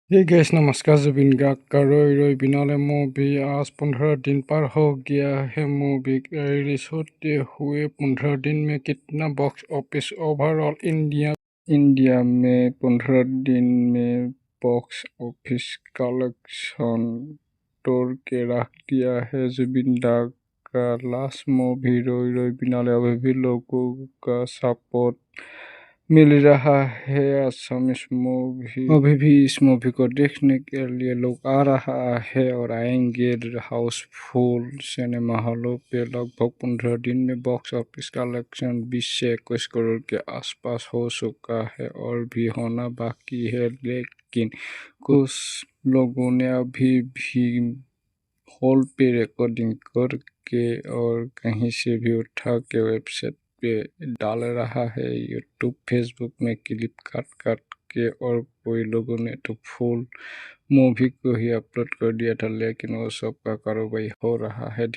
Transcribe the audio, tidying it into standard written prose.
हे gas नमस्कार। जुबिन गार्ग का रोई रोई बिनाले मूवी आज 15 दिन पार हो गया है। मूवी रिलीज होते हुए 15 दिन में कितना बॉक्स ऑफिस ओवरऑल इंडिया में 15 दिन में बॉक्स ऑफिस कलेक्शन तोड़ के रख दिया है। जुबिन गार्ग का लास्ट मूवी रोई रोई बिनाले अभी भी लोगों का सपोर्ट मिल रहा है। असमिस मूवी अभी भी इस मूवी को देखने के लिए लोग आ रहा है और आएंगे। हाउसफुल सिनेमा हॉलों पे लगभग 15 दिन में बॉक्स ऑफिस कलेक्शन 20 से 21 करोड़ के आसपास हो चुका है और भी होना बाकी है। लेकिन कुछ लोगों ने अभी भी हॉल पे रिकॉर्डिंग करके और कहीं से भी उठा के वेबसाइट पे डाल रहा है, यूट्यूब फेसबुक में क्लिप काट काट के। और कोई लोगों ने तो फुल मूवी को ही अपलोड कर दिया था, लेकिन वो सब का कार्रवाई हो रहा है।